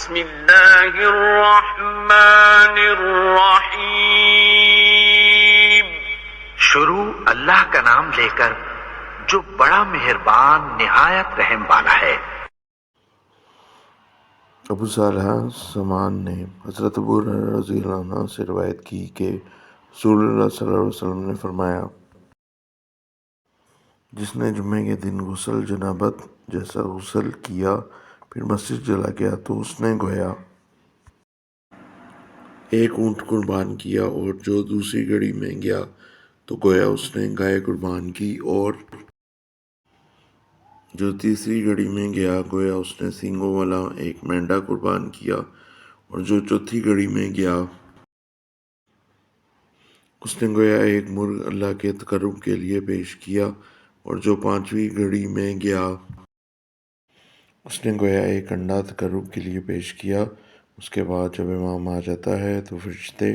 بسم اللہ الرحمن الرحیم۔ شروع اللہ کا نام لے کر جو بڑا مہربان نہایت رحم والا ہے۔ ابو صالح سمان نے حضرت ابو ہریرہ رضی اللہ عنہ سے روایت کی کہ رسول اللہ صلی اللہ علیہ وسلم نے فرمایا، جس نے جمعے کے دن غسل جنابت جیسا غسل کیا پھر مسجد چلا گیا تو اس نے گویا ایک اونٹ قربان کیا، اور جو دوسری گھڑی میں گیا تو گویا اس نے گائے قربان کی، اور جو تیسری گھڑی میں گیا گویا اس نے سینگوں والا ایک مینڈا قربان کیا، اور جو چوتھی گھڑی میں گیا اس نے گویا ایک مرغ اللہ کے تقرب کے لیے پیش کیا، اور جو پانچویں گھڑی میں گیا اس نے گویا ایک انڈا تقرب کے لیے پیش کیا۔ اس کے بعد جب امام آ جاتا ہے تو فرشتے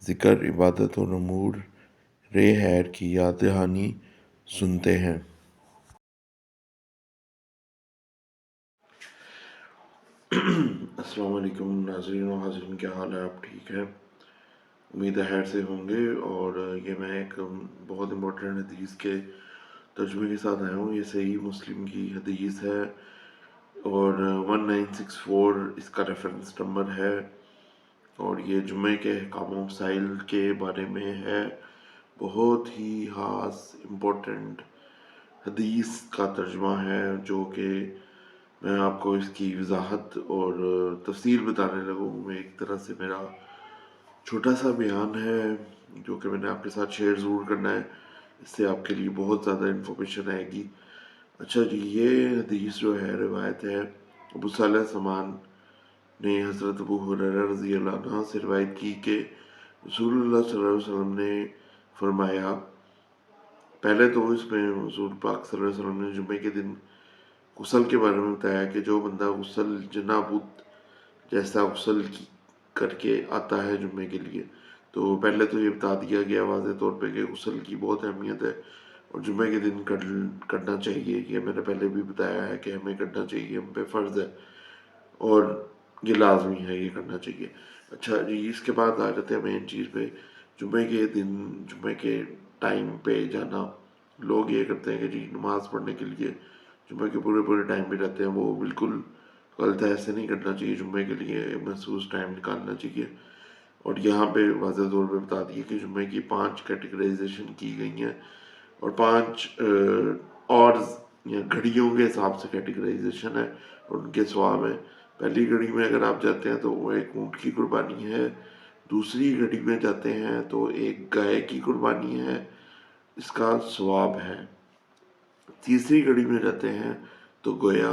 ذکر، عبادت اور امور خیر کی یاد دہانی سنتے ہیں۔ السلام علیکم ناظرین و حاضرین، کیا حال ہے؟ آپ ٹھیک ہیں؟ امید ہے خیر سے ہوں گے۔ اور یہ میں ایک بہت امپورٹنٹ حدیث کے ترجمے کے ساتھ آیا ہوں۔ یہ صحیح مسلم کی حدیث ہے اور 1964 اس کا ریفرنس نمبر ہے، اور یہ جمعے کے احکام و مسائل کے بارے میں ہے۔ بہت ہی خاص امپورٹنٹ حدیث کا ترجمہ ہے، جو کہ میں آپ کو اس کی وضاحت اور تفصیل بتانے لگوں۔ میں ایک طرح سے میرا چھوٹا سا بیان ہے جو کہ میں نے آپ کے ساتھ شیئر ضرور کرنا ہے، اس سے آپ کے لیے بہت زیادہ انفارمیشن آئے گی۔ اچھا جی، یہ حدیث جو ہے روایت ہے ابو صالح سمان نے حضرت ابو ہریرہ رضی اللہ عنہ سے روایت کی کہ رسول اللہ صلی اللہ علیہ وسلم نے فرمایا، پہلے تو اس میں حضور پاک صلی اللہ علیہ وسلم نے جمعے کے دن غسل کے بارے میں بتایا کہ جو بندہ غسل جنابت جیسا غسل کر کے آتا ہے جمعے کے لیے، تو پہلے تو یہ بتا دیا گیا واضح طور پہ کہ غسل کی بہت اہمیت ہے اور جمعے کے دن کرنا چاہیے۔ یہ میں نے پہلے بھی بتایا ہے کہ ہمیں کرنا چاہیے، ہم پہ فرض ہے اور یہ لازمی ہے، یہ کرنا چاہیے۔ اچھا جی، اس کے بعد آ جاتے ہیں مین چیز پہ۔ جمعے کے دن جمعے کے ٹائم پہ جانا، لوگ یہ کرتے ہیں کہ جی نماز پڑھنے کے لیے جمعے کے پورے ٹائم پہ جاتے ہیں، وہ بالکل غلط ہے، ایسے نہیں کرنا چاہیے۔ جمعے کے لیے مخصوص ٹائم نکالنا چاہیے، اور یہاں پہ واضح طور پہ بتا دیے کہ جمعے کی 5 کیٹیگرائزیشن کی گئی ہیں، اور 5 آورز یا گھڑیوں کے حساب سے کیٹیگرائزیشن ہے اور ان کے ثواب ہے۔ پہلی گھڑی میں اگر آپ جاتے ہیں تو وہ ایک اونٹ کی قربانی ہے، دوسری گھڑی میں جاتے ہیں تو ایک گائے کی قربانی ہے، اس کا ثواب ہے۔ تیسری گھڑی میں جاتے ہیں تو گویا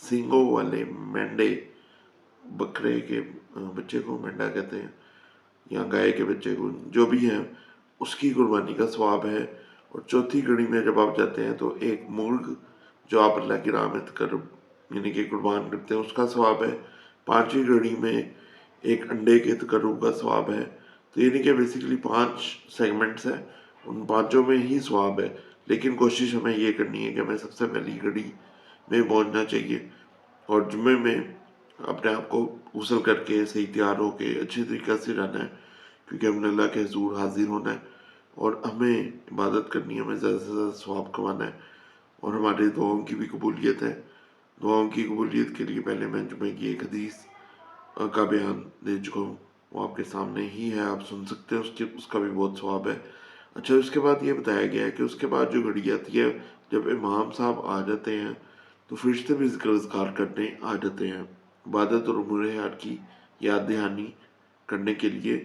سینگوں والے مینڈے، بکرے کے بچے کو مینڈا کہتے ہیں یا گائے کے بچے کو، جو بھی ہے اس کی قربانی کا ثواب ہے۔ اور چوتھی گھڑی میں جب آپ جاتے ہیں تو ایک مرغ جو آپ اللہ کی راہ میں تقرب یعنی کہ قربان کرتے ہیں، اس کا ثواب ہے۔ پانچویں گھڑی میں ایک انڈے کے تقرب کا ثواب ہے۔ تو یعنی کہ بیسیکلی 5 سیگمنٹس ہیں، ان 5 میں ہی ثواب ہے، لیکن کوشش ہمیں یہ کرنی ہے کہ ہمیں سب سے پہلی گھڑی میں پہنچنا چاہیے، اور جمعے میں اپنے آپ کو غسل کر کے صحیح تیار ہو کے اچھے طریقے سے جانا ہے، کیونکہ ہم نے اللہ کے حضور حاضر ہونا ہے اور ہمیں عبادت کرنی ہے، ہمیں زیادہ سے زیادہ ثواب کمانا ہے، اور ہمارے دعاؤں کی بھی قبولیت ہے۔ دعاؤں کی قبولیت کے لیے پہلے میں جمعے کی ایک حدیث کا بیان دے چکا ہوں، وہ آپ کے سامنے ہی ہے، آپ سن سکتے ہیں، اس کا بھی بہت ثواب ہے۔ اچھا، اس کے بعد یہ بتایا گیا ہے کہ اس کے بعد جو گھڑی آتی ہے، جب امام صاحب آ جاتے ہیں تو فرشتے بھی ذکر اذکار کرنے آ جاتے ہیں، عبادت اور امور خیر کی یاد دہانی کرنے کے لیے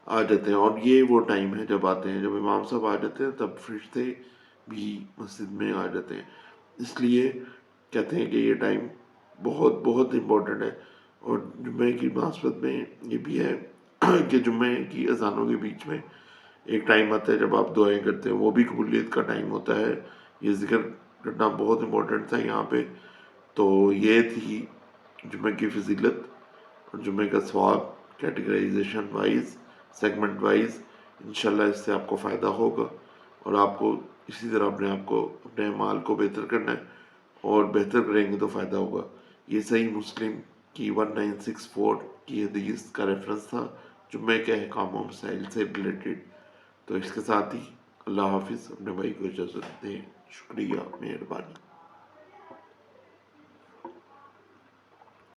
آ جاتے ہیں، اور یہ وہ ٹائم ہے جب آتے ہیں، جب امام صاحب آ جاتے ہیں تب فرشتے بھی مسجد میں آ جاتے ہیں، اس لیے کہتے ہیں کہ یہ ٹائم بہت امپورٹنٹ ہے۔ اور جمعے کی مناسبت میں یہ بھی ہے کہ جمعے کی اذانوں کے بیچ میں ایک ٹائم آتا ہے جب آپ دعائیں کرتے ہیں، وہ بھی قبولیت کا ٹائم ہوتا ہے، یہ ذکر کرنا بہت امپورٹنٹ تھا یہاں پہ۔ تو یہ تھی جمعے کی فضیلت اور جمعے کا ثواب، کیٹیگرائزیشن وائز، سیگمنٹ وائز۔ انشاءاللہ اس سے آپ کو فائدہ ہوگا، اور آپ کو اسی طرح اپنے اعمال کو بہتر کرنا ہے، اور بہتر کریں گے تو فائدہ ہوگا۔ یہ صحیح مسلم کی 1964 کی حدیث کا ریفرنس تھا جمعے کے احکام و مسائل سے ریلیٹڈ. تو اس کے ساتھ ہی اللہ حافظ. اپنے بھائی کو اجازت دیں. شکریہ، مہربانی.